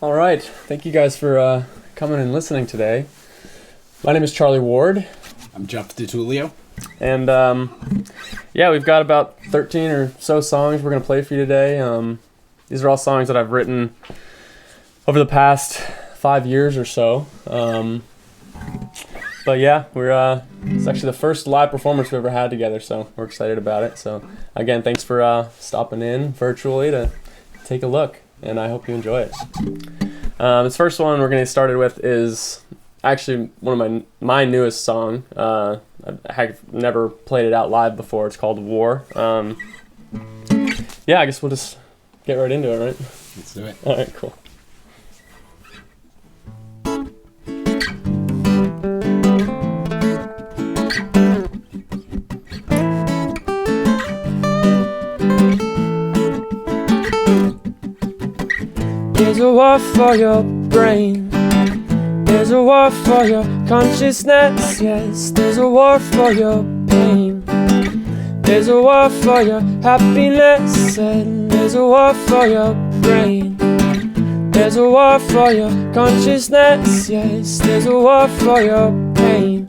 All right. Thank you guys for coming and listening today. My name is Charlie Ward. I'm Jeff DiTullio. And we've got about 13 or so songs we're going to play for you today. These are all songs that I've written over the past 5 years or so. But yeah, it's actually the first live performance we've ever had together, so we're excited about it. So again, thanks for stopping in virtually to take a look, and I hope you enjoy it. This first one we're going to get started with is actually one of my newest song. I have never played it out live before. It's called War. I guess we'll just get right into it, right? Let's do it. All right, cool. There's a war for your brain. There's a war for your consciousness. Yes, there's a war for your pain. There's a war for your happiness. And there's a war for your brain. There's a war for your consciousness. Yes, there's a war for your pain.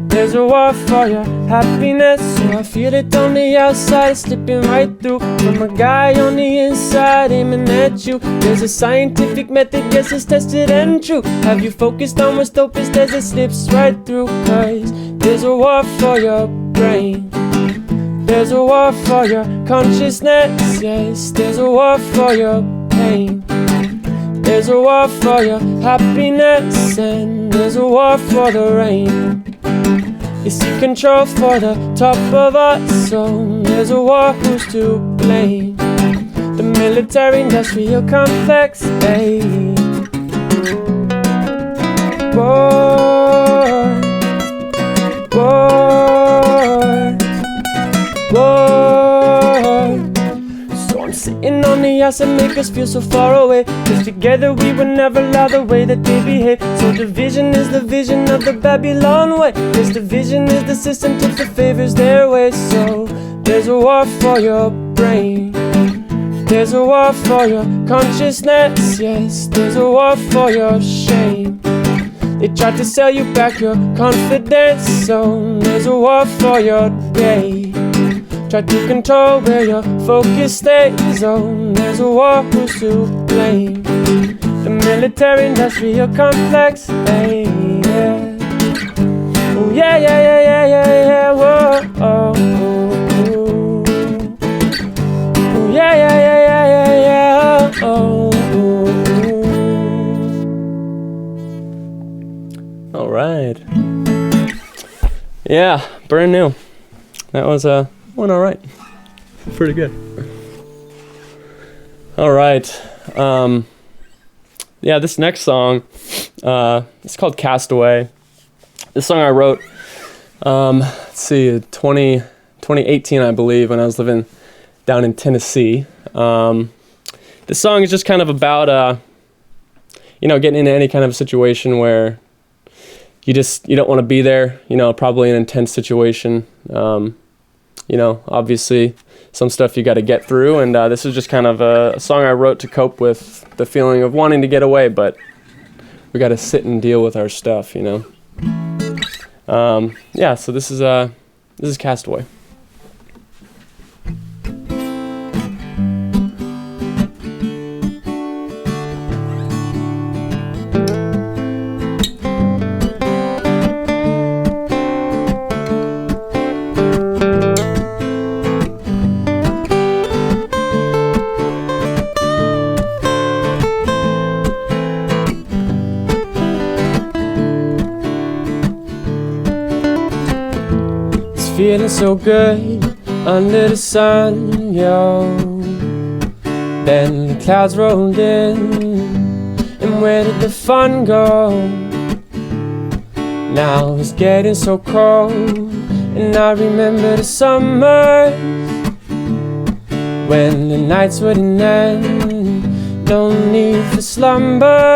There's a war for your happiness. So I feel it on the outside, slipping right through. From a guy on the inside, aiming at you. There's a scientific method, yes, it's tested and true. Have you focused on what's dopest as it slips right through? Cause there's a war for your brain. There's a war for your consciousness. Yes, there's a war for your pain. There's a war for your happiness. And there's a war for the rain. You seek control for the top of us, so there's a war, who's to blame? The military-industrial complex, hey. War, war, war. So I'm sitting on the ice and make us feel so far away. Cause together we would never lie the way that they behave. So division is the vision of the Babylon way. This division is the system tips the favors their way. So there's a war for your brain. There's a war for your consciousness. Yes, there's a war for your shame. They tried to sell you back your confidence. So there's a war for your day. Try to control where your focus stays on. There's a war, who's to blame? The military-industrial complex, hey, yeah. Oh yeah, yeah, yeah, yeah, yeah, yeah, whoa, oh, oh, oh. Oh yeah, yeah, yeah, yeah, yeah, yeah, oh, oh. All right. Yeah, brand new. That was went all right. Pretty good. All right. This next song, it's called Castaway. This song I wrote, 2018, I believe, when I was living down in Tennessee. This song is just kind of about, getting into any kind of situation where you don't want to be there, probably an intense situation. Obviously some stuff you got to get through, and this is just kind of a song I wrote to cope with the feeling of wanting to get away, but we got to sit and deal with our stuff, So this is Castaway. Feeling so good under the sun, yo. Then the clouds rolled in, and where did the fun go? Now it's getting so cold, and I remember the summers when the nights wouldn't end, no need for slumber.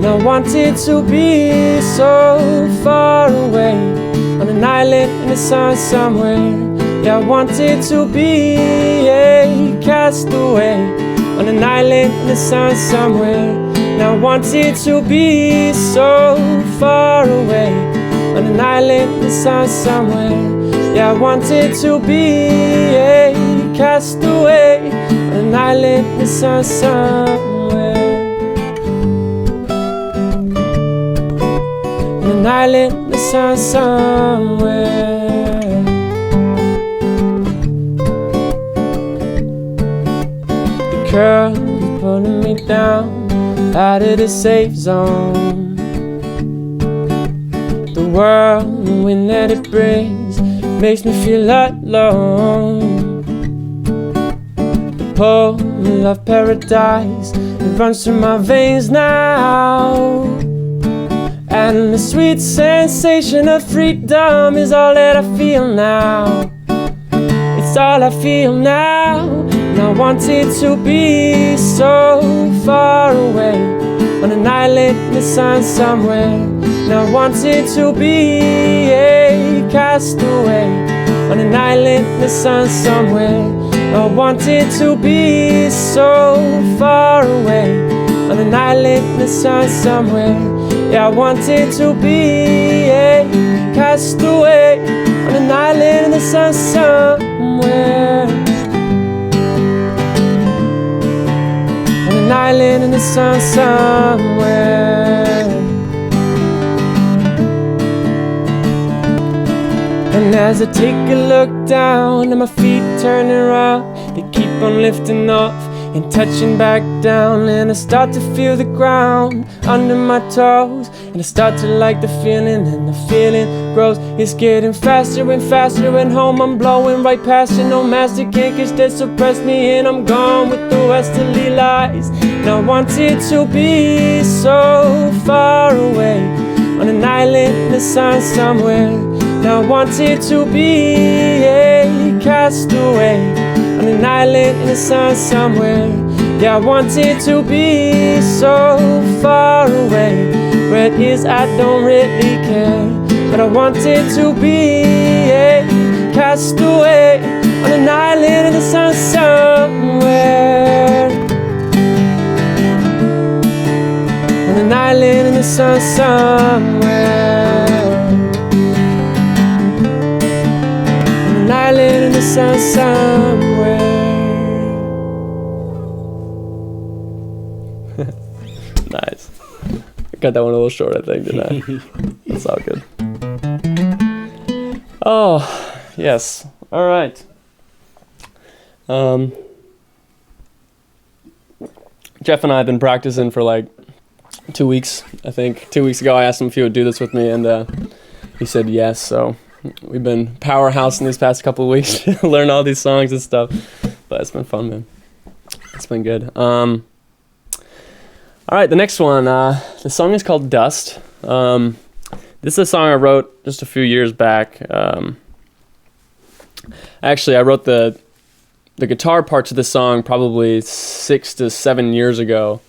And I wanted to be so far away, on an island in the sun somewhere. Yeah, I wanted to be a castaway, on an island in the sun somewhere. And I wanted to be so far away, on an island in the sun somewhere. Yeah, I wanted to be a castaway, on an island in the sun somewhere. On an island in the sun somewhere. The curl is pulling me down out of the safe zone. The whirlwind that it brings makes me feel alone. The pull of paradise, it runs through my veins now. And the sweet sensation of freedom is all that I feel now. It's all I feel now. And I wanted to be so far away, on an island in the sun somewhere. And I wanted to be a castaway, on an island in the sun somewhere. I wanted to be so far away, on an island in the sun somewhere. Yeah, I wanted to be a castaway, on an island in the sun somewhere. On an island in the sun somewhere. And as I take a look down, and my feet turning around, they keep on lifting off and touching back down. And I start to feel the ground under my toes, and I start to like the feeling, and the feeling grows. It's getting faster and faster, and home I'm blowing right past you. No master can't catch that suppress me, and I'm gone with the westerly lies. And I wanted to be so far away, on an island in the sun somewhere. Now I wanted to be a castaway, on an island in the sun somewhere. Yeah, I wanted to be so far away, where it is I don't really care. But I wanted to be a castaway, on an island in the sun somewhere. On an island in the sun somewhere. Island in the sun somewhere. Nice. I got that one a little short, I think, didn't I? That's all good. Oh, yes. All right. Jeff and I have been practicing for like 2 weeks, I think. 2 weeks ago, I asked him if he would do this with me, and he said yes, so we've been powerhousing these past couple of weeks to learn all these songs and stuff. But it's been fun, man. It's been good. All right, the next one. The song is called Dust. This is a song I wrote just a few years back. Actually, I wrote the guitar parts of the song probably 6 to 7 years ago.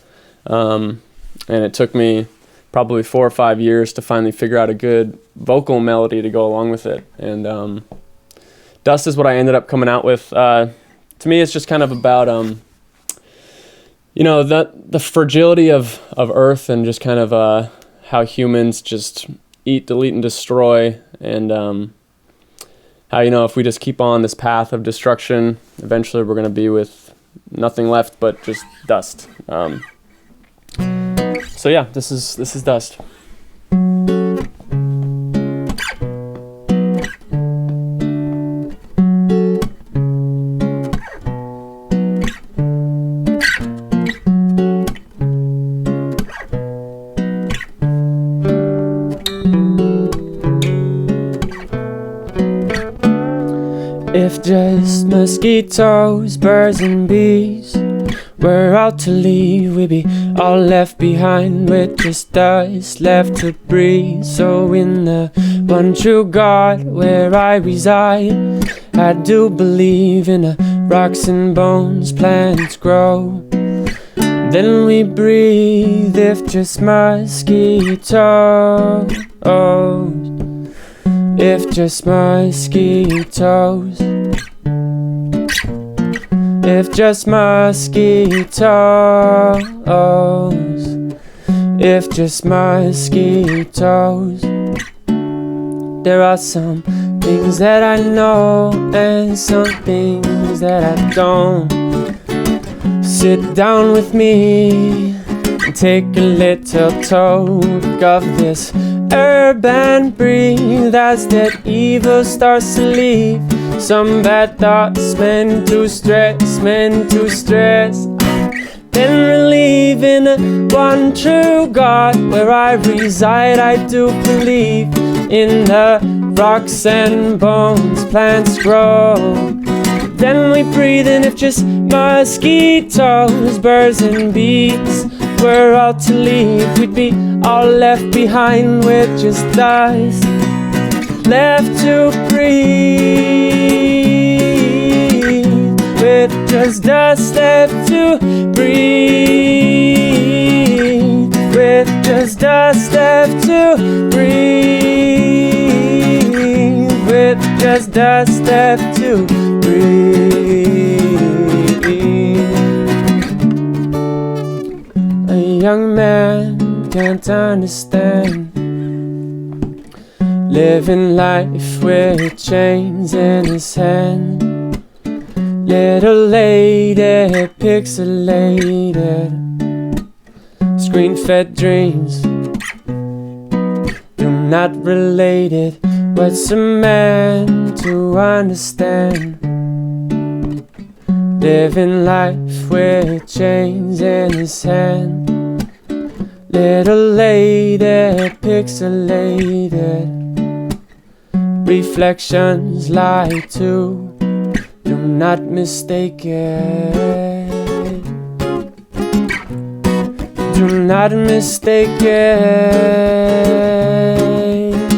And it took me probably 4 or 5 years to finally figure out a good vocal melody to go along with it. And Dust is what I ended up coming out with. To me, it's just kind of about, the fragility of Earth, and just kind of how humans just eat, delete, and destroy. And how, if we just keep on this path of destruction, eventually we're going to be with nothing left but just dust. So yeah, this is Dust. If just mosquitoes, birds and bees were out to leave, we'd be all left behind with just dust left to breathe. So in the one true God where I reside, I do believe in the rocks and bones plants grow. Then we breathe if just mosquitoes, if just mosquitoes. if just mosquitoes, if just mosquitoes. There are some things that I know and some things that I don't. Sit down with me and take a little toke of this herb and breathe as that evil starts to leave. Some bad thoughts meant to stress, then relieve in one true God. Where I reside, I do believe in the rocks and bones plants grow. Then we breathe in if just mosquitoes, birds and bees were all to leave. We'd be all left behind with just dust left to breathe, with just dust left to breathe, with just dust left to breathe, with just dust left to breathe. A young man can't understand living life with chains in his hand. Little lady, pixelated, screen-fed dreams do not relate it. What's a man to understand? Living life with chains in his hand. Little lady, pixelated, reflections lie too. Do not mistake it. Do not mistake it.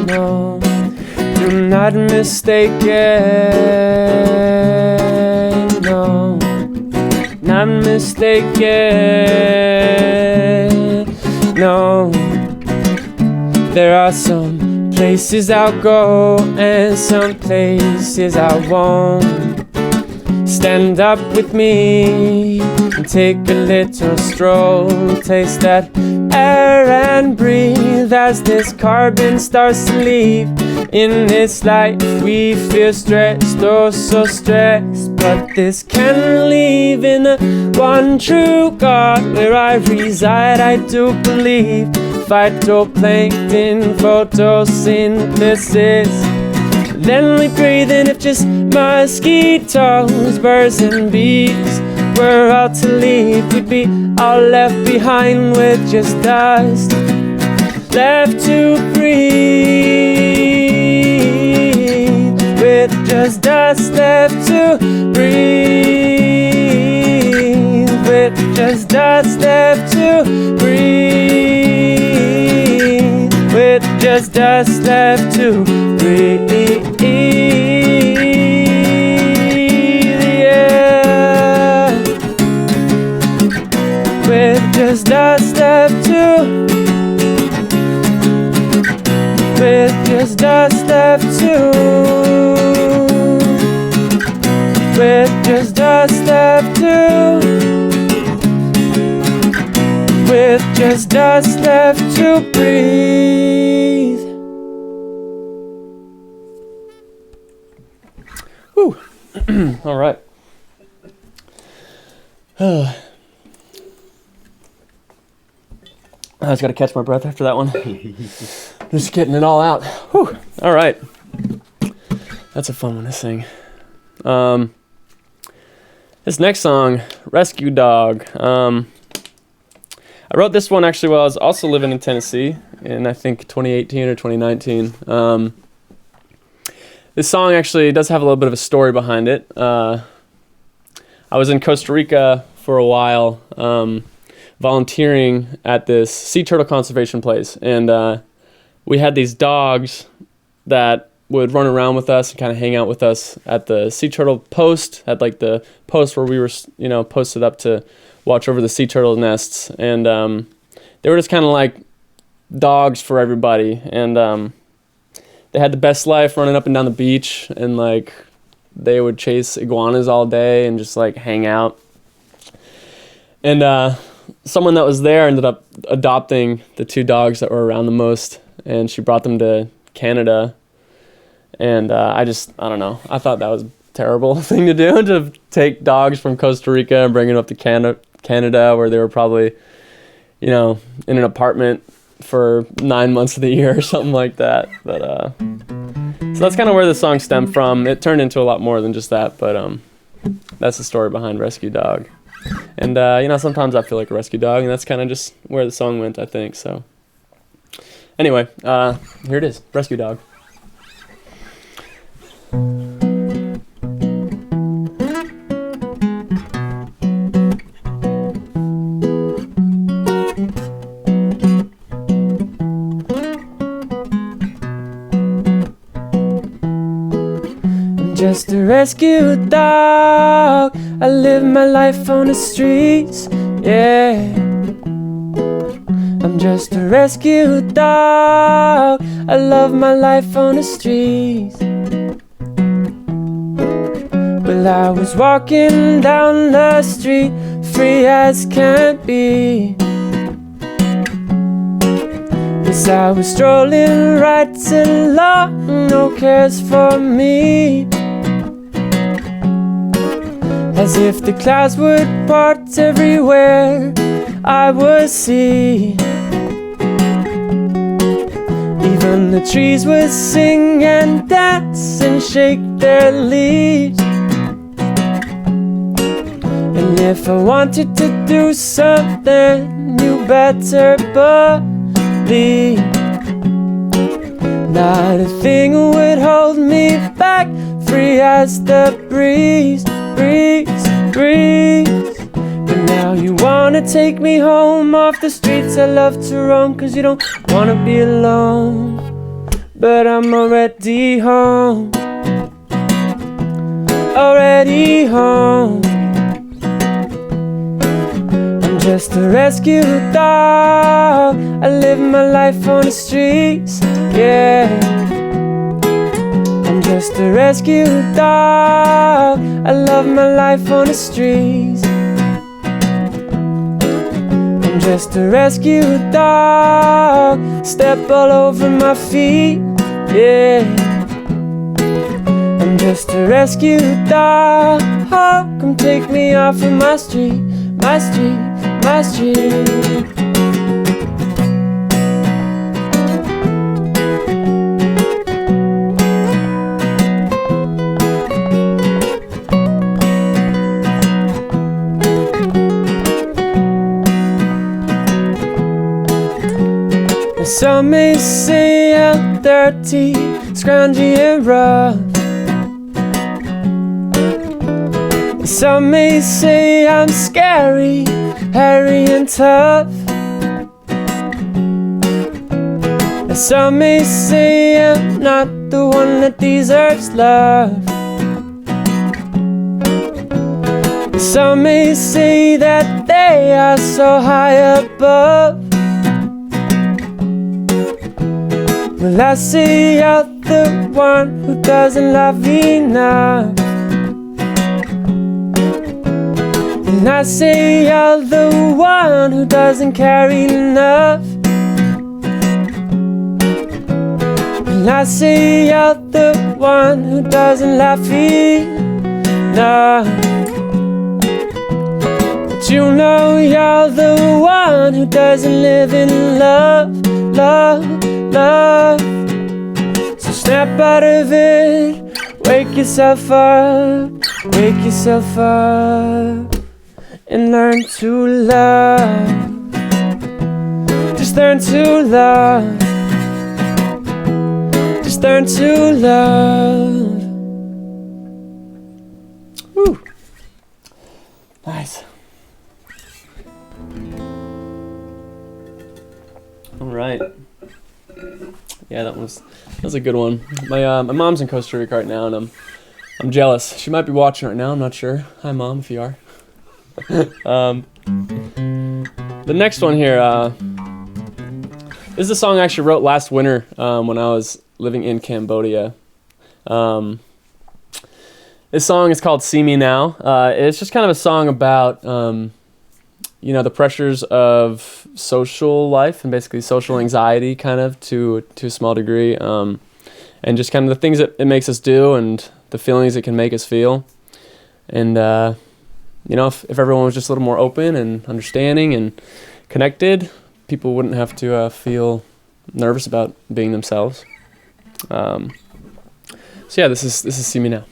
No. Do not mistake it. No. Not mistake it. No. There are some places I'll go and some places I won't. Stand up with me and take a little stroll. Taste that air and breathe as this carbon starts to leave. In this life we feel stressed, oh so stressed, but this can relieve in the one true God. Where I reside, I do believe phytoplankton, photosynthesis. Then we breathe in if just mosquitoes, birds and bees were all to leave. We'd be all left behind with just dust left to breathe, with just dust left to breathe, with just dust left to breathe, with just dust left to breathe. Yeah. With just dust left to, with just dust left to, with just dust left to, with just dust left to breathe. Whew. All right. I just got to catch my breath after that one. Just getting it all out. Whew. All right. That's a fun one to sing. This next song, Rescue Dog. I wrote this one actually while I was also living in Tennessee in I think 2018 or 2019. This song actually does have a little bit of a story behind it. I was in Costa Rica for a while, volunteering at this sea turtle conservation place, and we had these dogs that would run around with us and kind of hang out with us at the sea turtle post, at like the post where we were, posted up to watch over the sea turtle nests, and they were just kind of like dogs for everybody, and they had the best life running up and down the beach and like they would chase iguanas all day and just like hang out. And someone that was there ended up adopting the 2 dogs that were around the most, and she brought them to Canada. And I don't know. I thought that was a terrible thing to do, to take dogs from Costa Rica and bring them up to Canada, where they were probably, in an apartment for 9 months of the year or something like that. But so that's kind of where the song stemmed from. It turned into a lot more than just that, but that's the story behind Rescue Dog. And sometimes I feel like a rescue dog, and that's kind of just where the song went, I think. So anyway, here it is, Rescue Dog. Just a rescue dog. I live my life on the streets, yeah. I'm just a rescue dog. I love my life on the streets. Well, I was walking down the street, free as can be. Yes, I was strolling right along, no cares for me. As if the clouds would part everywhere I would see. Even the trees would sing and dance and shake their leaves. And if I wanted to do something, you better believe not a thing would hold me back, free as the breeze. But now you wanna take me home off the streets I love to roam, 'cause you don't wanna be alone. But I'm already home, already home. I'm just a rescue dog. I live my life on the streets, yeah. I'm just a rescue dog. I love my life on the streets. I'm just a rescue dog. Step all over my feet, yeah. I'm just a rescue dog. Come take me off of my street, my street, my street. Some may say I'm dirty, scroungy and rough. Some may say I'm scary, hairy and tough. Some may say I'm not the one that deserves love. Some may say that they are so high above. Well, I say I'm the one who doesn't love enough. And I say I'm the one who doesn't carry enough. And I say I'm the one who doesn't laugh enough. But you know you're the one who doesn't live in love, love, love. So snap out of it, wake yourself up, wake yourself up, and learn to love. Just learn to love. Just learn to love. Woo. Nice. All right. Yeah, that was a good one. My mom's in Costa Rica right now, and I'm jealous. She might be watching right now. I'm not sure. Hi, Mom, if you are. The next one here. This is a song I actually wrote last winter when I was living in Cambodia. And This song is called "See Me Now." It's just kind of a song about the pressures of social life and basically social anxiety, kind of to a small degree, and just kind of the things that it makes us do and the feelings it can make us feel. And if everyone was just a little more open and understanding and connected, people wouldn't have to feel nervous about being themselves. So yeah, this is "See Me Now."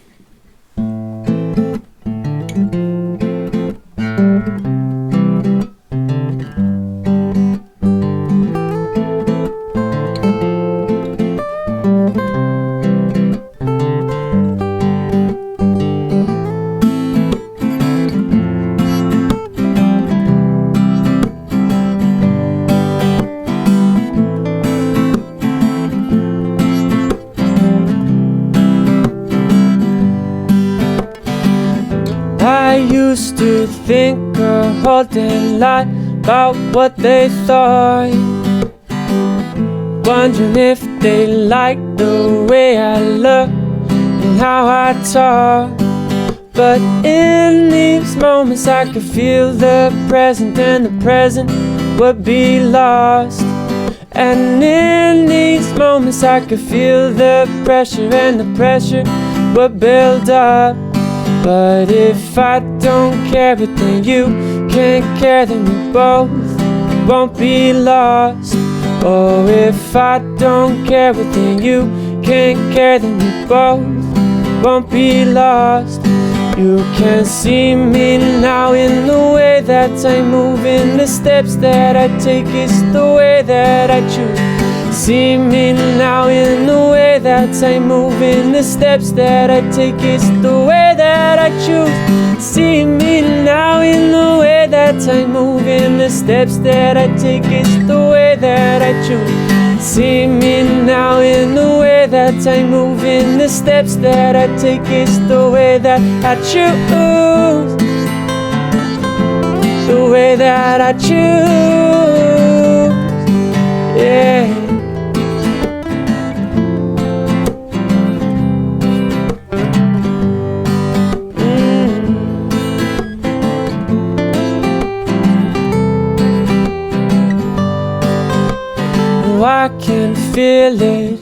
I used to think a whole day lot about what they thought, wondering if they liked the way I look and how I talk. But in these moments I could feel the present, and the present would be lost. And in these moments I could feel the pressure, and the pressure would build up. But if I don't care, but then you can't care, then we both won't be lost. Oh, if I don't care, but then you can't care, then we both won't be lost. You can see me now in the way that I move, in the steps that I take, it's the way that I choose. See me now in the way that I move, in the steps that I take, it's the way that I choose. See me now in the way that I move, in the steps that I take, it's the way that I choose. See me now in the way that I move, in the steps that I take, it's the way that I choose. The way that I choose, yeah. I can feel it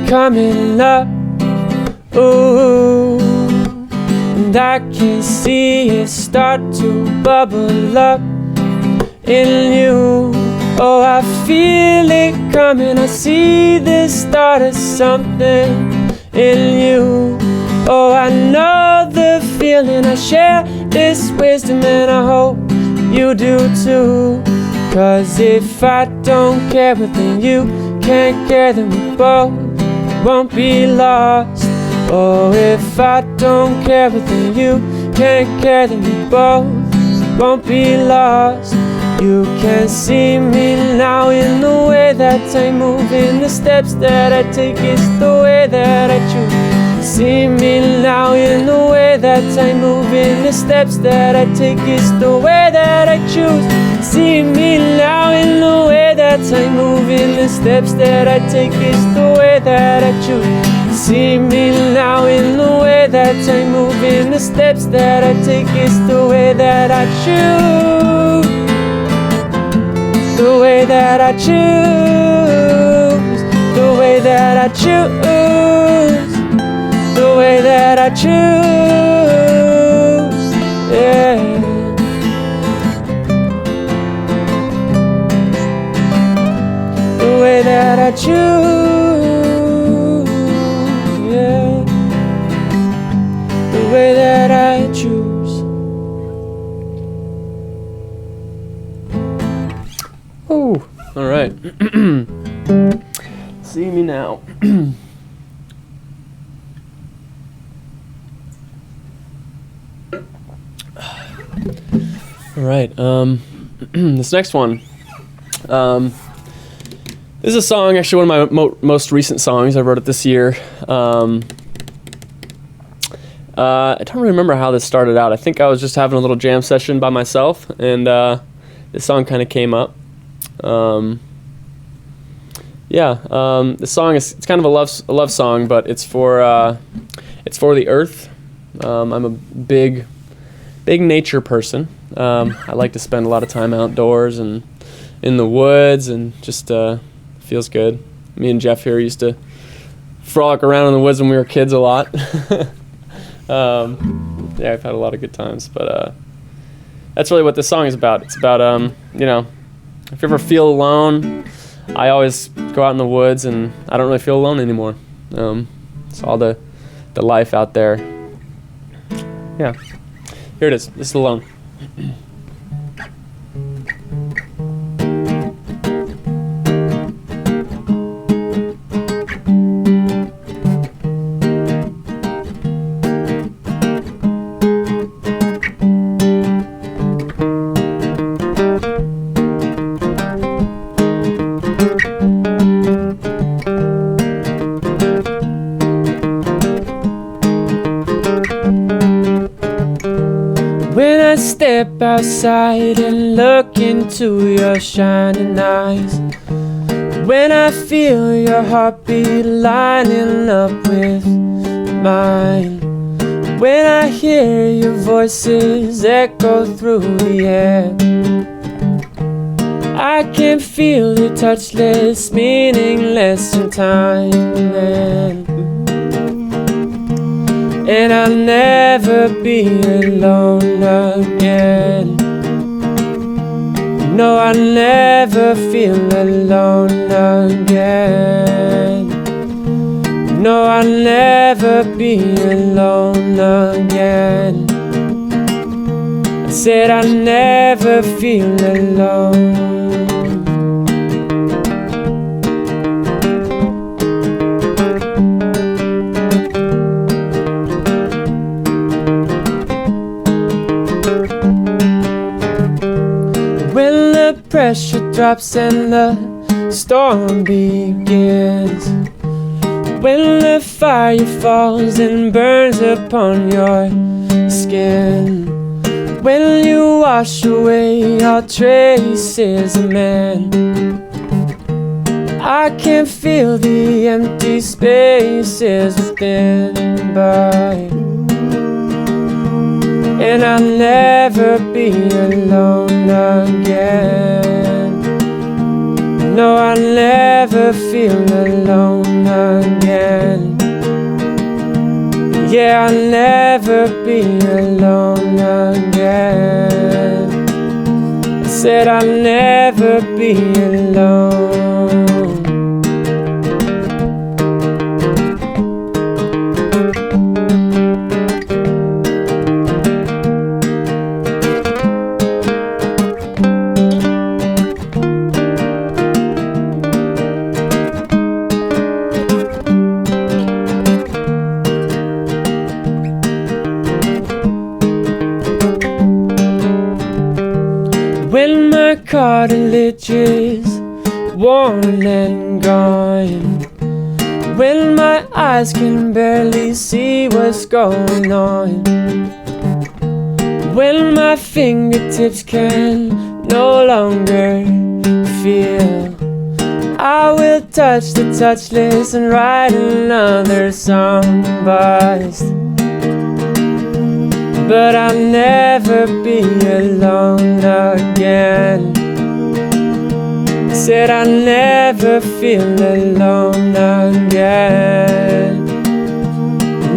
coming up, ooh, and I can see it start to bubble up in you. Oh, I feel it coming, I see the start of something in you. Oh, I know the feeling, I share this wisdom, and I hope you do too. 'Cause if I don't care, but then you can't care, then we both won't be lost. Oh, if I don't care, but then you can't care, then we both won't be lost. You can see me now in the way that I move, in the steps that I take, it's the way that I choose. See me now in the way that I move, in the steps that I take, it's the way that I choose. See me now in the way that I move, in the steps that I take, it's the way that I choose. See me now in the way that I move, in the steps that I take, it's the way that I choose. The way that I choose, the way that I choose, the way that I choose, yeah. The way that I choose, yeah. The way that I choose. Oh, all right. See me now. All right. This next one. This is a song, actually one of my most recent songs. I wrote it this year. I don't really remember how this started out. I think I was just having a little jam session by myself, and this song kind of came up. This song it's kind of a love song, but it's for the earth I'm a big nature person. I like to spend a lot of time outdoors and in the woods, and just feels good. Me and Jeff here used to frolic around in the woods when we were kids a lot. Yeah, I've had a lot of good times, but that's really what this song is about. It's about, you know, if you ever feel alone, I always go out in the woods and I don't really feel alone anymore. It's all the life out there. Yeah, here it is. This is Alone. When I step outside and look into your shining eyes, when I feel your heartbeat lining up with mine, when I hear your voices echo through the air, I can feel your touchless, meaningless in time. And I'll never be alone again. No, I'll never feel alone again. No, I'll never be alone again. I said I'll never feel alone. When the pressure drops and the storm begins, when the fire falls and burns upon your skin, when you wash away all traces of man, I can feel the empty spaces within, but and I'll never be alone again. No, I'll never feel alone again. Yeah, I'll never be alone again. I said I'll never be alone. When my cartilage is worn and gone, when my eyes can barely see what's going on, when my fingertips can no longer feel, I will touch the touchless and write another song, but I'll never be alone again. Said I'll never feel alone again.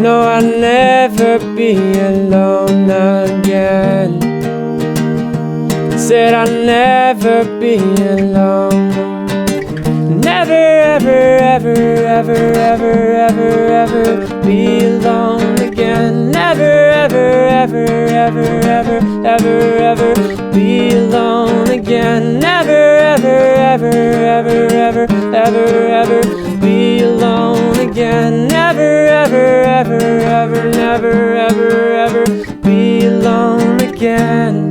No, I'll never be alone again. Said I'll never be alone. Never, ever, ever, ever, ever, ever, ever be alone again. Never, ever, ever, ever, ever, ever, ever be alone again. Never, ever, ever, ever, ever, ever, ever be alone again. Never, ever, ever, ever, never, ever, ever be alone again.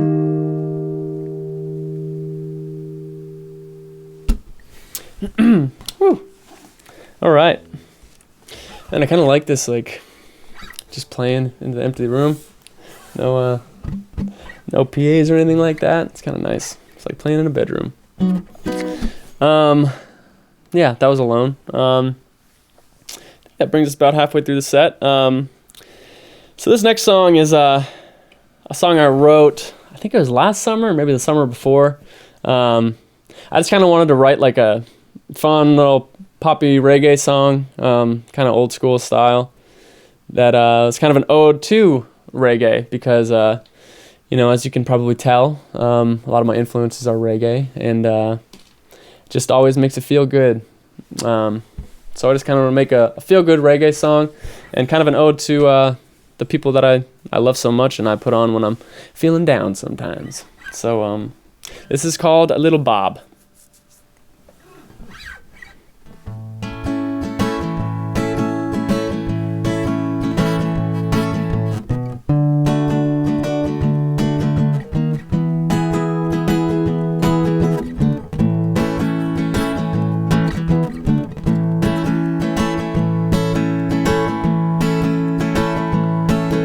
All right. And I kind of like this, like, just playing in the empty room. No PAs or anything like that. It's kind of nice. It's like playing in a bedroom. Yeah, that was Alone. That brings us about halfway through the set. So this next song is a song I wrote, I think it was last summer, maybe the summer before. I just kind of wanted to write like a fun little poppy reggae song, kind of old school style, that was kind of an ode to reggae because, as you can probably tell, a lot of my influences are reggae, and just always makes it feel good. So I just kind of want to make a feel-good reggae song and kind of an ode to the people that I love so much and I put on when I'm feeling down sometimes. So this is called Little Bob.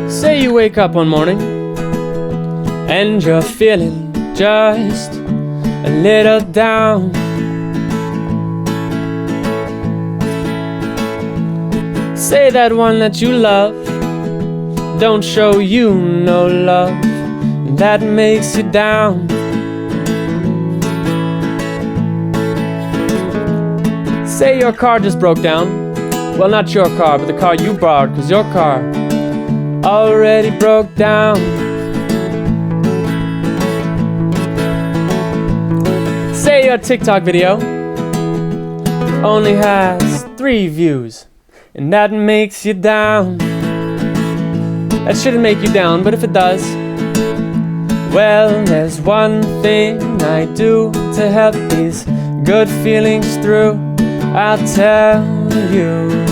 Say you wake up one morning and you're feeling just a little down. Say that one that you love don't show you no love, and that makes you down. Say your car just broke down. Well, not your car, but the car you borrowed, 'cause your car already broke down. Say your TikTok video only has 3 views, and that makes you down. That shouldn't make you down, but if it does, well, there's one thing I do to help these good feelings through. I'll tell you.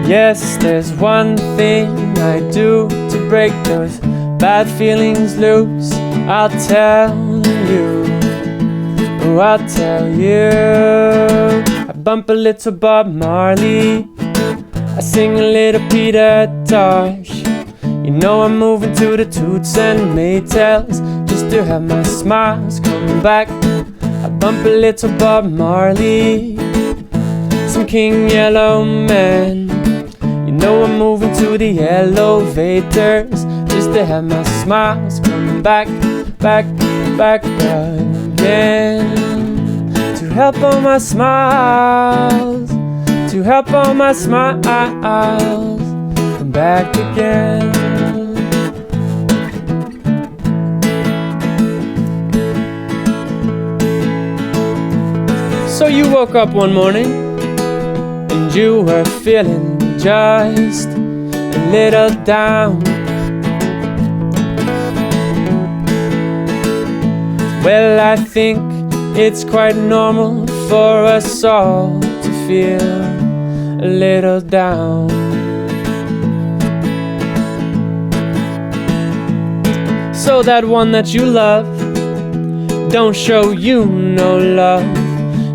Yes, there's one thing I do to break those bad feelings loose. I'll tell you. Oh, I'll tell you. I bump a little Bob Marley, I sing a little Peter Tosh. You know I'm moving to the toots and maytals just to have my smiles come back. I bump a little Bob Marley, some King Yellow Man. You know I'm moving to the elevators just to have my smiles come back, back, back again. To help all my smiles, to help all my smiles come back again. So you woke up one morning and you were feeling just a little down. Well, I think it's quite normal for us all to feel a little down. So that one that you love don't show you no love,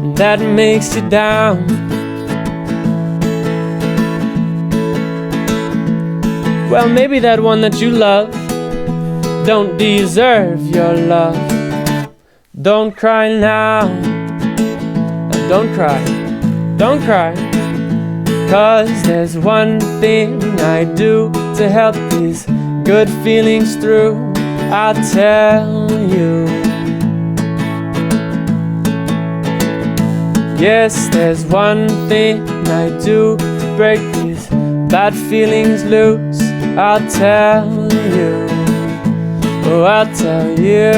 and that makes you down. Well, maybe that one that you love don't deserve your love. Don't cry now. Don't cry. Don't cry. 'Cause there's one thing I do to help these good feelings through. I'll tell you. Yes, there's one thing I do to break these bad feelings loose. I'll tell you. Oh, I'll tell you.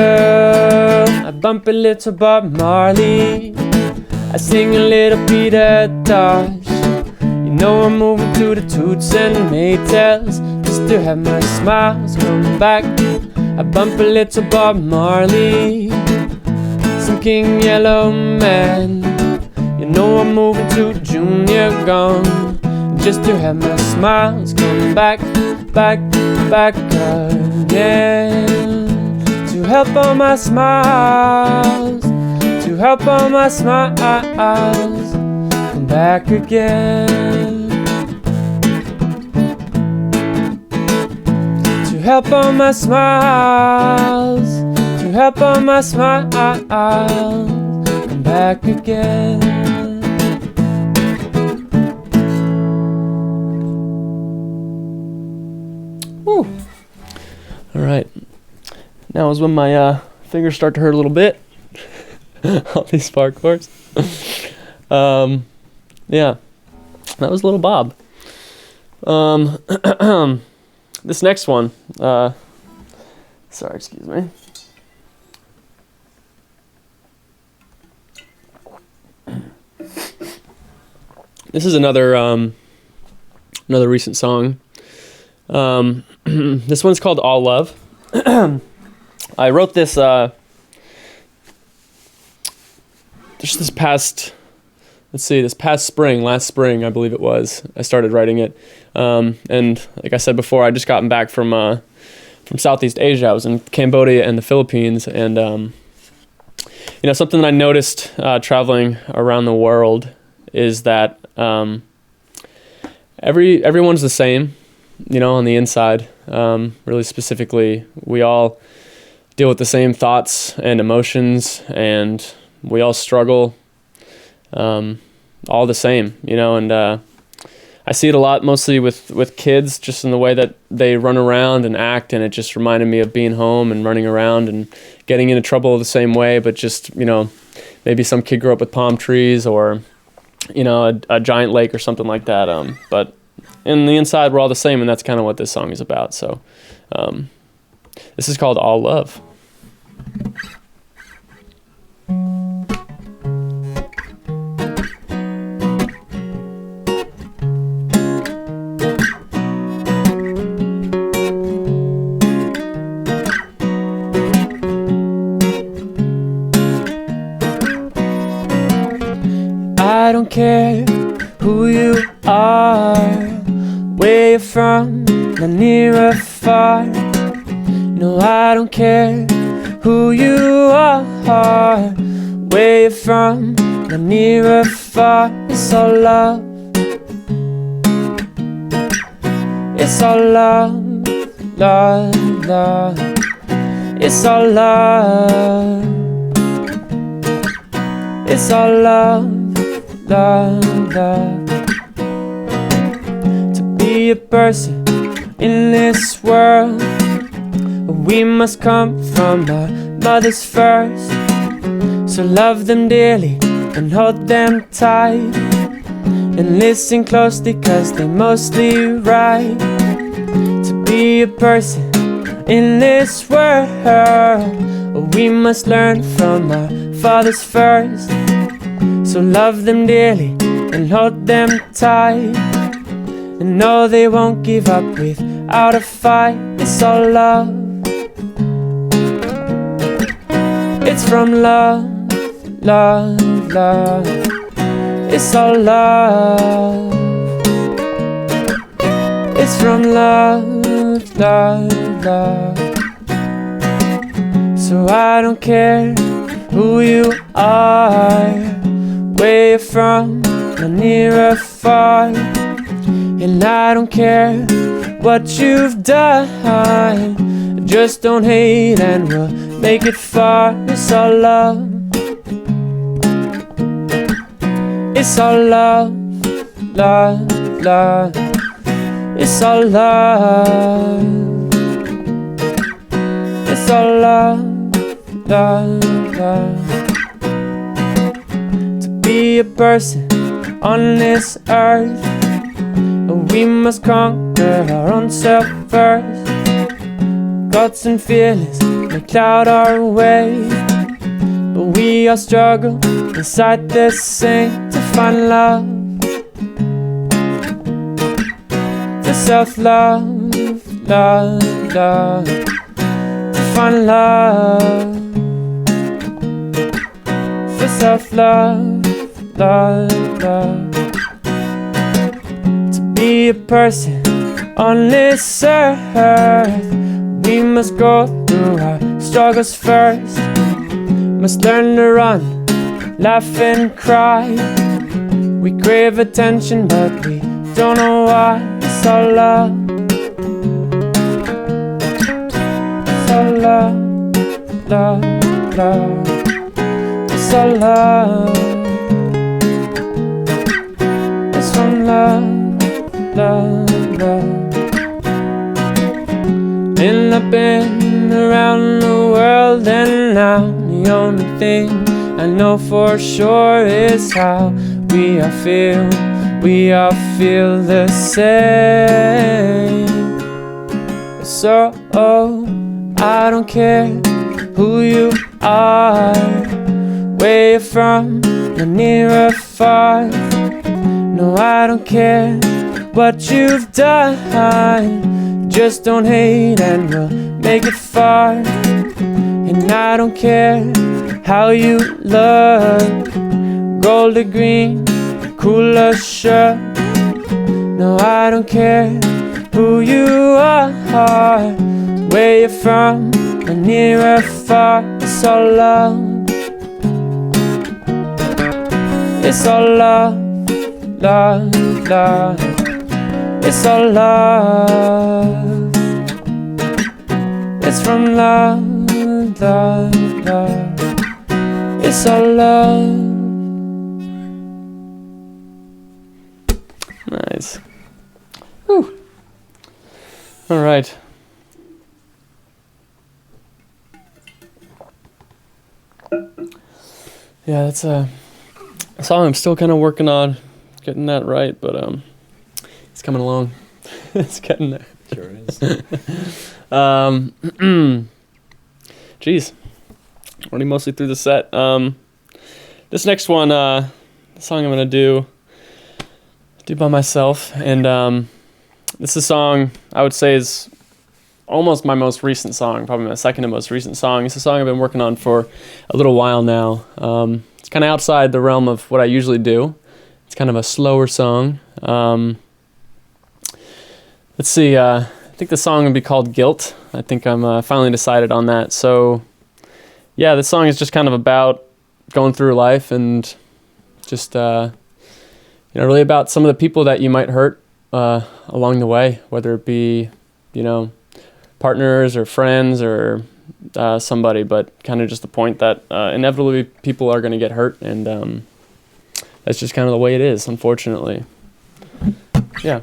I bump a little Bob Marley, I sing a little Peter Tosh. You know I'm moving to the toots and maytals just to have my smiles come back. I bump a little Bob Marley, some King Yellow Man. You know I'm moving to Junior Gong just to have my smiles come back, back, back again. To help all my smiles, to help all my smiles come back again. To help all my smiles, to help all my smiles come back again. Whew. All right. Now is when my fingers start to hurt a little bit. All these bar chords. Yeah, that was Little Bob. This next one. Sorry, excuse me. This is another recent song. This one's called All Love. I wrote this just this past spring, last spring, I believe it was. I started writing it. And like I said before, I just gotten back from Southeast Asia. I was in Cambodia and the Philippines, and something that I noticed traveling around the world is that everyone's the same, on the inside. Really specifically, we all deal with the same thoughts and emotions, and we all struggle all the same, and I see it a lot mostly with kids, just in the way that they run around and act, and it just reminded me of being home and running around and getting into trouble the same way, but just, maybe some kid grew up with palm trees or, a giant lake or something like that, but in the inside we're all the same, and that's kind of what this song is about. So this is called All Love. I don't care who you are, where you're from, not near or far. No, I don't care who you are, where you're from, not near or far. It's all love. It's all love, love, love. It's all love. It's all love. Love, love. To be a person in this world, we must come from our mothers first. So love them dearly and hold them tight, and listen closely, 'cause they mostly right. To be a person in this world, we must learn from our fathers first. So love them dearly and hold them tight, and know they won't give up without a fight. It's all love. It's from love, love, love. It's all love. It's from love, love, love. So I don't care who you are, where you're from, not near or far. And I don't care what you've done, just don't hate and we'll make it far. It's all love. It's all love, love, love. It's all love. It's all love, love, love. Be a person on this earth, we must conquer our own self first. Guts and feelings may cloud our way, but we all struggle inside the same to find love, to self-love, love, love, to find love, for self-love. Love, love. To be a person on this earth, we must go through our struggles first. Must learn to run, laugh and cry. We crave attention, but we don't know why. It's all love. It's all love, love, love. It's all love. It's from love, love, love. I've been around the world, and now the only thing I know for sure is how we all feel the same. So I don't care who you are, where you're from, or near or far. No, I don't care what you've done, just don't hate and we'll make it far. And I don't care how you look, gold or green, cool or shirt. No, I don't care who you are, where you're from, or near or far. It's all love, it's all love, love, love. It's all love, it's from love, love, love. It's all love. Nice. Whew. All right. Yeah, that's a song I'm still kind of working on getting that right, but it's coming along. It's getting there. Sure is. Geez, already mostly through the set. This next one, the song I'm gonna do by myself, and this is a song I would say is almost my most recent song, probably my second to most recent song. It's a song I've been working on for a little while now. It's kind of outside the realm of what I usually do. It's kind of a slower song. Let's see, I think the song would be called Guilt. I think I'm finally decided on that. So yeah, this song is just kind of about going through life and just, really about some of the people that you might hurt along the way, whether it be, partners or friends or somebody, but kind of just the point that inevitably people are going to get hurt, and that's just kind of the way it is, unfortunately. Yeah.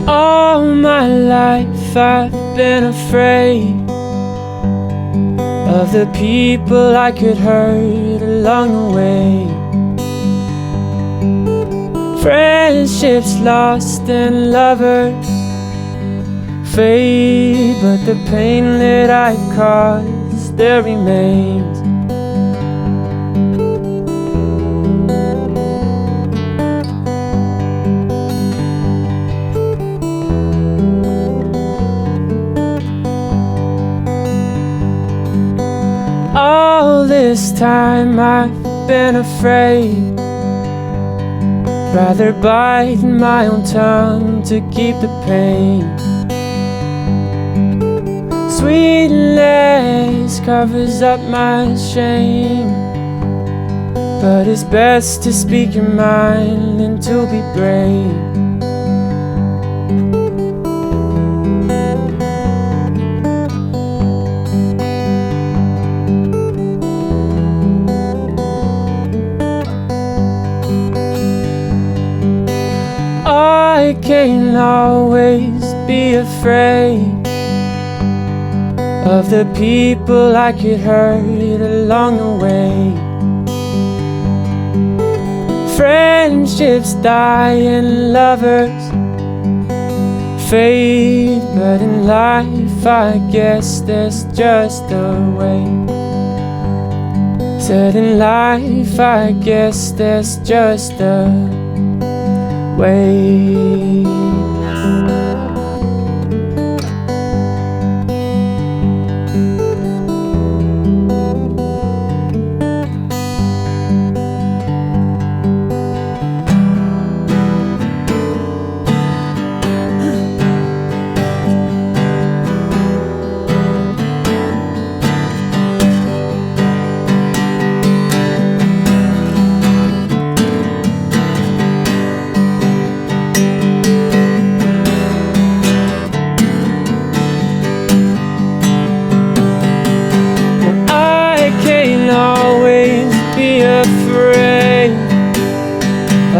All my life I've been afraid of the people I could hurt along the way. Friendships lost and lovers fade, but the pain that I've caused still remains. All this time I've been afraid, rather bite my own tongue to keep the pain. Sweetness covers up my shame, but it's best to speak your mind and to be brave. I can't always be afraid of the people I could hurt along the way. Friendships die and lovers fade, but in life I guess there's just a way. Said in life I guess there's just a way.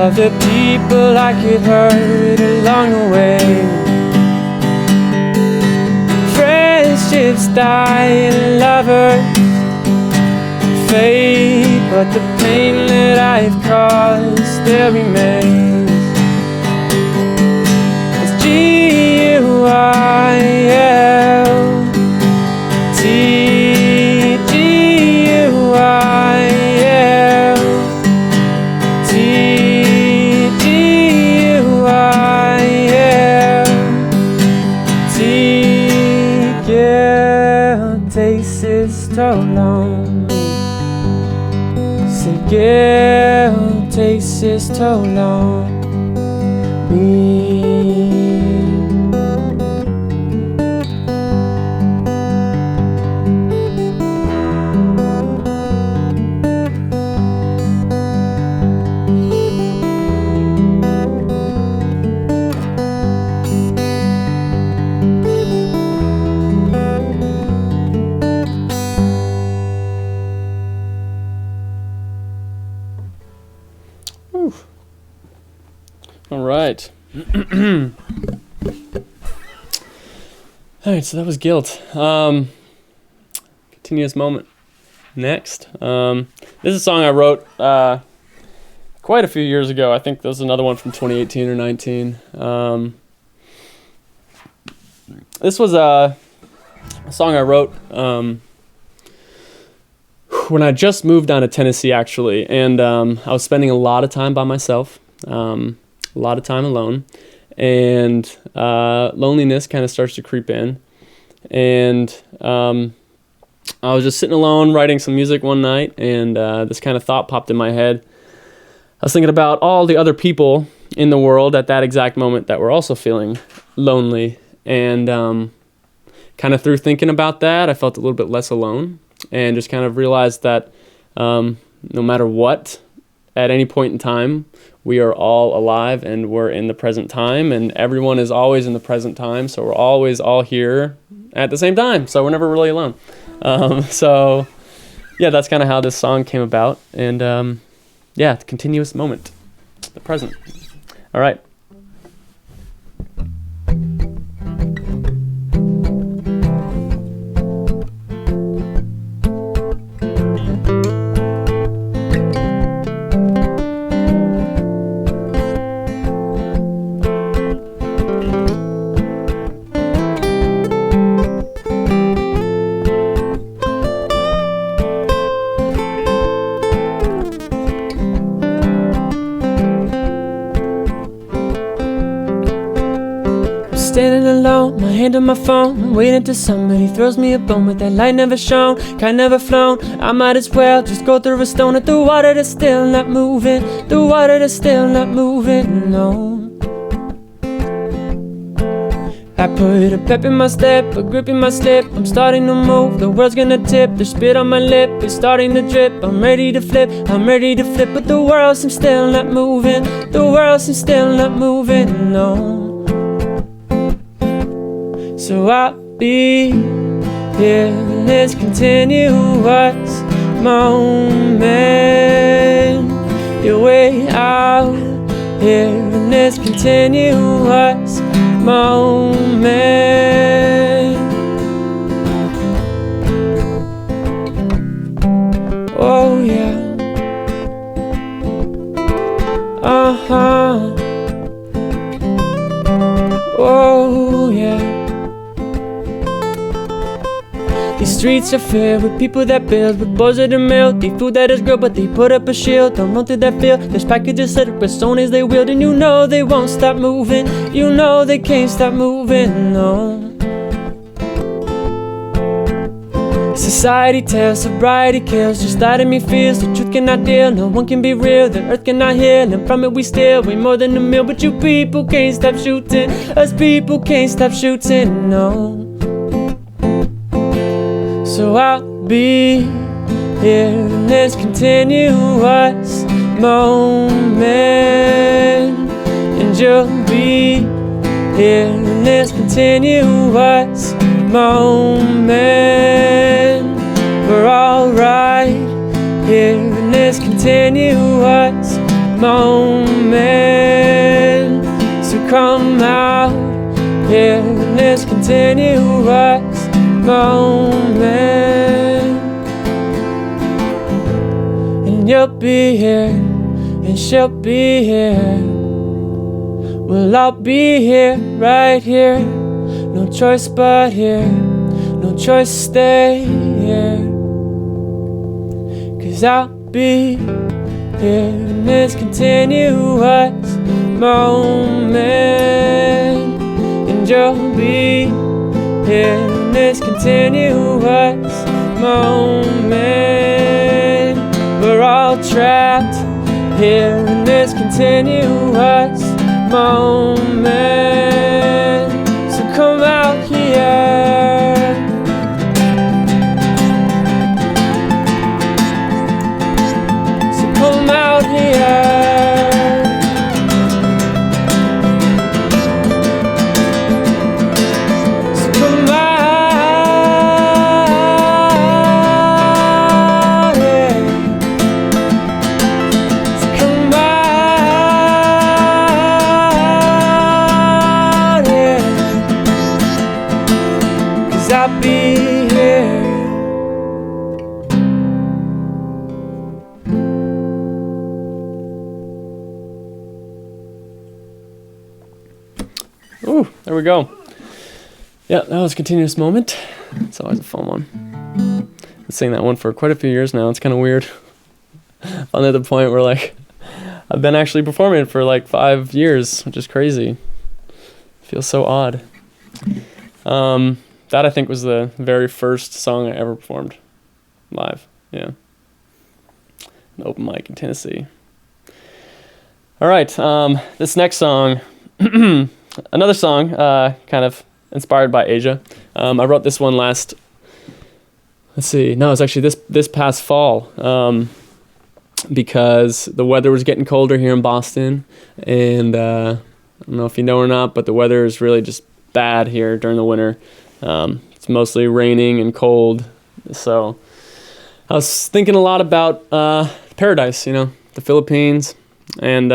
of the people I could hurt along the way. Friendships die and lovers fade, but the pain that I've caused still remains. It's G-U-I-L-T, G-U-I-L-T, G-U-I-L-T. Guilt takes its toll on me. Say guilt takes its toll on me. All right. All right, so that was Guilt. Continuous Moment. Next. This is a song I wrote quite a few years ago. I think this is another one from 2018 or 19. This was a song I wrote when I just moved down to Tennessee, actually. And I was spending a lot of time by myself. A lot of time alone, and loneliness kind of starts to creep in. And I was just sitting alone writing some music one night, and this kind of thought popped in my head. I was thinking about all the other people in the world at that exact moment that were also feeling lonely, and kind of through thinking about that, I felt a little bit less alone, and just kind of realized that no matter what, at any point in time, we are all alive and we're in the present time, and everyone is always in the present time, so we're always all here at the same time, so we're never really alone. So yeah, that's kind of how this song came about, and yeah, the continuous moment, the present. All right. Standing alone, my hand on my phone, waiting till somebody throws me a bone. With that light never shone, kite never flown, I might as well just go through a stone at the water that's still not moving, the water that's still not moving, no. I put a pep in my step, a grip in my slip, I'm starting to move, the world's gonna tip, there's spit on my lip, it's starting to drip, I'm ready to flip, but the world seems still not moving, the world seems still not moving, no. So I'll be here in this continuous moment. You're way out here in this continuous moment. Oh yeah. Uh-huh. Oh yeah. These streets are filled with people that build, with boys that are milled, the food that is grilled, but they put up a shield, don't run through that field. There's packages set up as soon as they wield, and you know they won't stop moving, you know they can't stop moving, no. Society tells, sobriety kills, just letting me feel, the truth cannot deal, no one can be real, the earth cannot heal, and from it we steal way more than a meal. But you people can't stop shooting, us people can't stop shooting, no. So I'll be here in this continuous moment, and you'll be here in this continuous moment. We're all right here in this continuous moment. this continuous moment, and you'll be here, and she'll be here. Well, I'll be here, right here. No choice but here, no choice, stay here. 'Cause I'll be here in this continuous moment, and you'll be here in this continuous moment. We're all trapped here in this continuous moment. So come out here. So come out here. So come out here. So come out here. 'Cause I'll be here. Ooh, there we go. Yeah, that was a continuous moment. It's always a fun one. Been saying that one for quite a few years now. It's kind of weird. I'm at the point where like I've been actually performing it for like 5 years, which is crazy. Feels so odd. That I think was the very first song I ever performed live. Yeah, an open mic in Tennessee. All right, this next song, another song kind of inspired by Asia. I wrote this one last. Let's see. No, it's actually this past fall. Because the weather was getting colder here in Boston, and I don't know if you know or not, but the weather is really just bad here during the winter. It's mostly raining and cold, so I was thinking a lot about paradise, the Philippines, and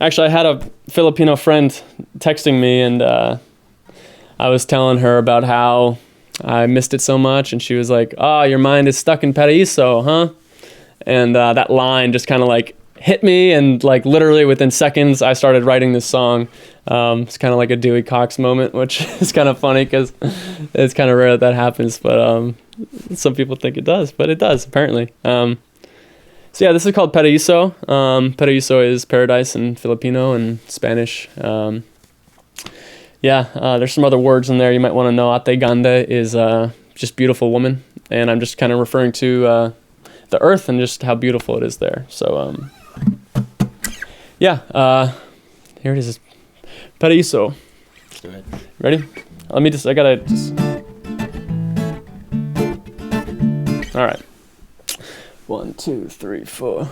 actually I had a Filipino friend texting me, and I was telling her about how I missed it so much, and she was like, "Oh, your mind is stuck in Paraíso, huh?" And that line just kind of like hit me, and like literally within seconds I started writing this song. It's kind of like a Dewey Cox moment, which is kind of funny because it's kind of rare that happens, but some people think it does, but it does apparently. So yeah, this is called Paraíso. Paraíso is paradise in Filipino and Spanish. There's some other words in there you might want to know. Ate Ganda is just beautiful woman, and I'm just kind of referring to the earth and just how beautiful it is there. So here it is. Paraíso. Let's do it. Ready? I gotta just. All right. 1, 2, 3, 4.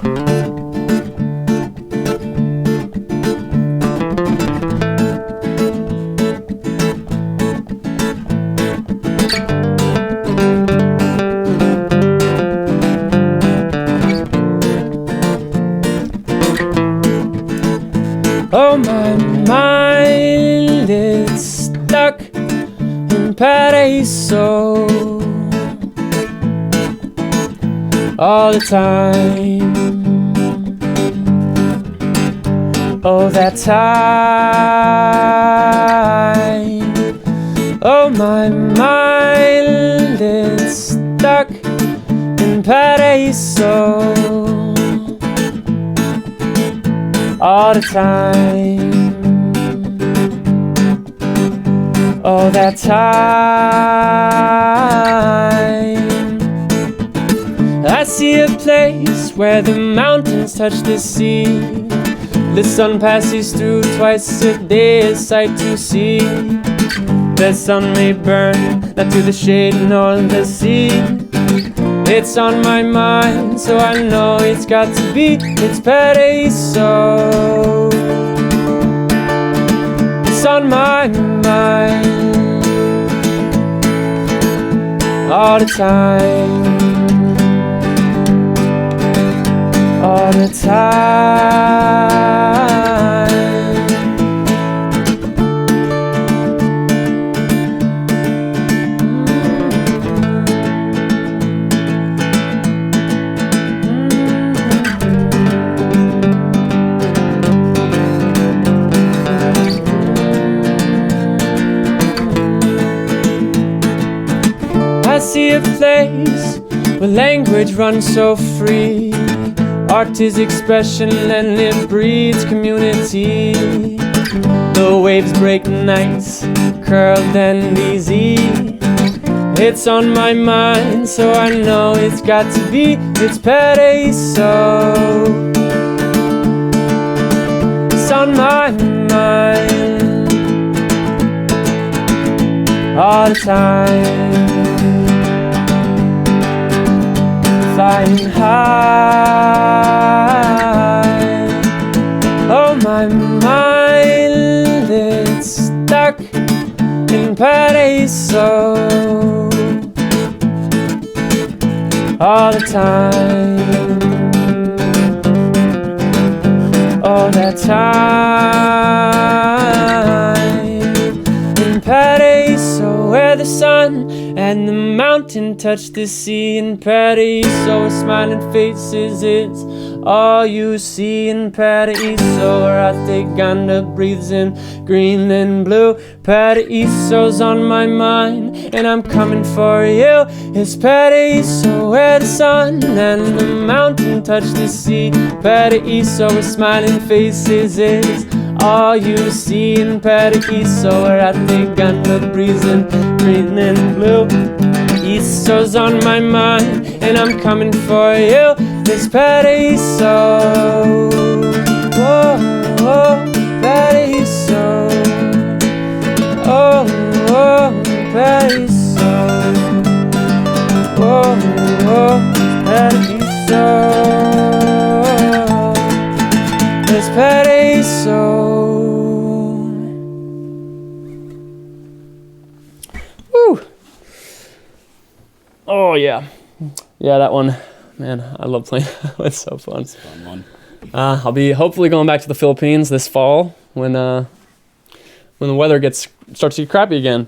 Oh, my mind is stuck in Paraíso all the time. Oh, that time. Oh, my mind is stuck in Paraíso all the time. Oh, that time. I see a place where the mountains touch the sea. The sun passes through twice a day, a sight to see. The sun may burn, not to the shade nor the sea. It's on my mind, so I know it's got to be. It's Paraíso. It's on my mind all the time. All the time. see a place where language runs so free. Art is expression and it breeds community. The waves break nice, curled and easy. It's on my mind, so I know it's got to be. It's Paradiso. It's on my mind all the time. Flying high. Oh, my mind, it's stuck in Paradiso all the time. All that time in Paradiso, where the sun and the mountain touch the sea. In Paradiso, smiling faces is all you see. In Paradiso, Ratheganda breathes in green and blue. Paradiso's on my mind, and I'm coming for you. It's Paradiso, where the sun and the mountain touch the sea. Paradiso, where smiling faces is all you see. In Paradiso, Ratheganda breathes in green and blue. Paradiso's on my mind, and I'm coming for you. It's Paradiso. Whoa, whoa, Paradiso. Oh, oh, Paradiso. Whoa, whoa, Paradiso. It's Paradiso. Woo. Oh yeah, yeah, that one, man, I love playing. It's so fun. It's a fun one. I'll be hopefully going back to the Philippines this fall when the weather starts to get crappy again.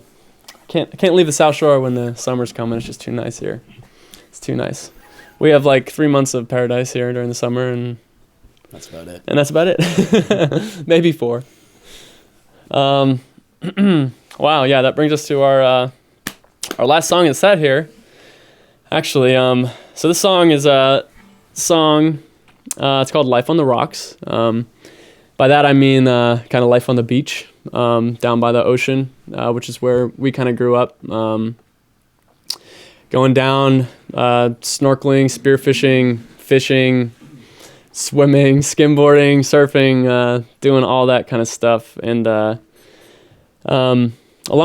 Can't leave the South Shore when the summer's coming. It's just too nice here. It's too nice. We have like 3 months of paradise here during the summer, and that's about it. And that's about it. Maybe 4. Wow, yeah, that brings us to our last song in the set here. Actually, so this song is a song, it's called Life on the Rocks. By that I mean kind of life on the beach, down by the ocean, which is where we kind of grew up. Going down, snorkeling, spearfishing, fishing, swimming, skimboarding, surfing, doing all that kind of stuff. And along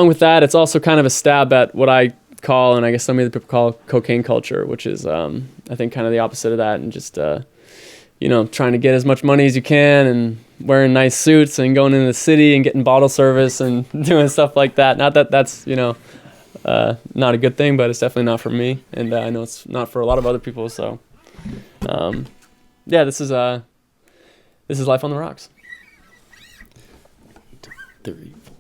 with that, it's also kind of a stab at what I call, and I guess some other people call, cocaine culture, which is, I think, kind of the opposite of that, and just, trying to get as much money as you can and wearing nice suits and going into the city and getting bottle service and doing stuff like that. Not that that's, not a good thing, but it's definitely not for me, and I know it's not for a lot of other people. So, yeah, this is Life on the Rocks. 3, 4.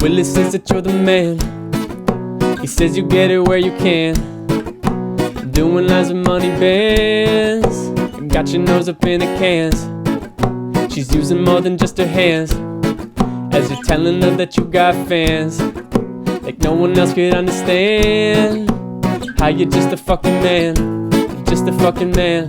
Willie says that you're the man. He says you get it where you can. Doing lots of money bands. Got your nose up in the cans. She's using more than just her hands, as you're telling her that you got fans. Like no one else could understand how you're just a fucking man. You're just a fucking man.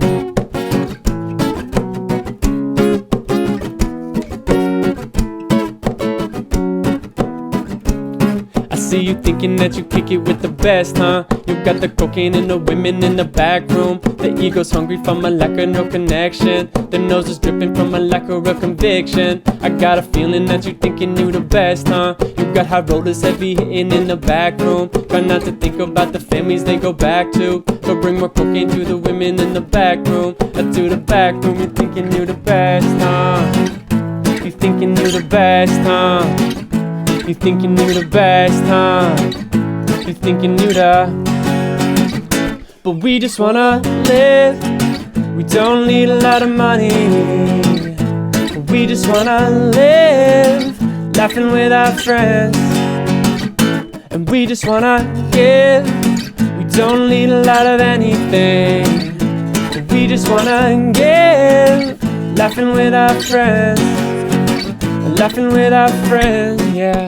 See you thinking that you kick it with the best, huh? You got the cocaine and the women in the back room. The ego's hungry from a lack of no connection. The nose is dripping from a lack of real conviction. I got a feeling that you thinking you the best, huh? You got high rollers heavy hitting in the back room. Try not to think about the families they go back to. So bring more cocaine to the women in the back room. To the back room, you thinking you the best, huh? You thinking you the best, huh? You thinking you the best, huh? You thinking you the... But we just wanna live. We don't need a lot of money. We just wanna live, laughing with our friends. And we just wanna give. We don't need a lot of anything. We we just wanna give. Laughing with our friends, laughing with our friends, yeah.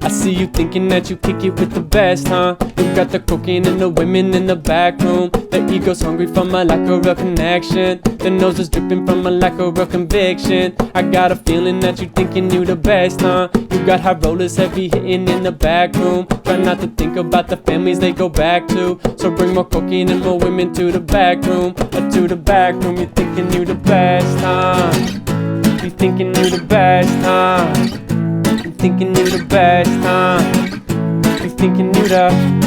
I see you thinking that you kick it with the best, huh? You got the cocaine and the women in the back room. The ego's hungry from a lack of real connection. The nose is dripping from a lack of real conviction. I got a feeling that you thinking you the best, huh? You got high rollers heavy hitting in the back room. Try not to think about the families they go back to. So bring more cocaine and more women to the back room. To the back room, you thinking you the best, huh? You thinking you the best, huh? You thinking you the best, huh? You thinking you the...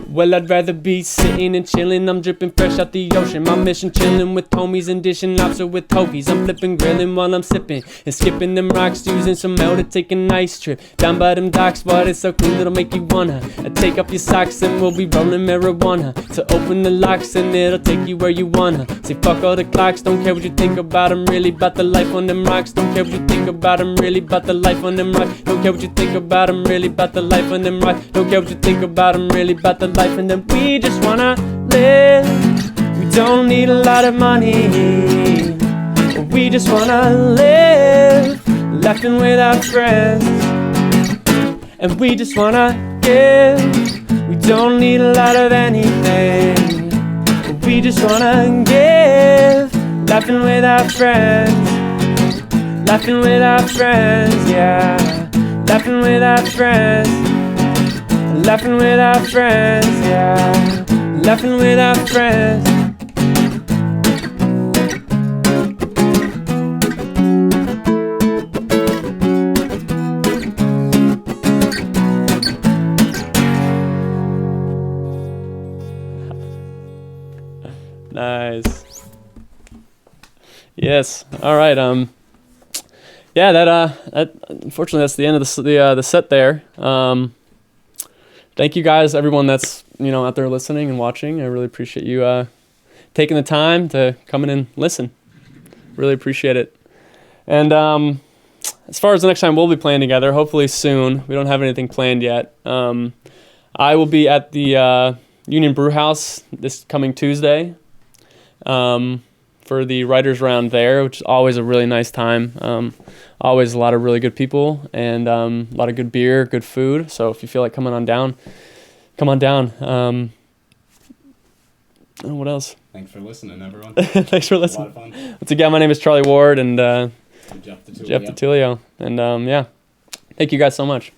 Well, I'd rather be sitting and chilling. I'm dripping fresh out the ocean. My mission chilling with homies and dishing lobster with hoagies. I'm flipping, grilling while I'm sipping and skipping them rocks, using some L to take a nice trip down by them docks. But it's so clean it'll make you wanna take off your socks, and we'll be rolling marijuana to open the locks, and it'll take you where you wanna. Say fuck all the clocks, don't care what you think about them. Really about the life on them rocks. Don't care what you think about them. Really about the life on them rocks. Don't care what you think about them. Really about the life on them rocks. Don't care what you think about them. Really about the life, and then we just wanna live. We don't need a lot of money. We just wanna live, laughing with our friends. And we just wanna give. We don't need a lot of anything. We just wanna give, laughing with our friends. Laughing with our friends, yeah. Laughing with our friends. Laughing with our friends, yeah. Laughing with our friends. Nice. Yes. All right. Yeah. That unfortunately that's the end of the set there. Thank you guys, everyone that's out there listening and watching. I really appreciate you taking the time to come in and listen. Really appreciate it. And as far as the next time we'll be playing together, hopefully soon. We don't have anything planned yet. I will be at the Union Brew House this coming Tuesday for the writers round there, which is always a really nice time. Always a lot of really good people and a lot of good beer, good food. So if you feel like coming on down, come on down. What else? Thanks for listening, everyone. Thanks for listening. A lot of fun. Once again, my name is Charlie Ward and I'm Jeff DiTulio. And yeah, thank you guys so much.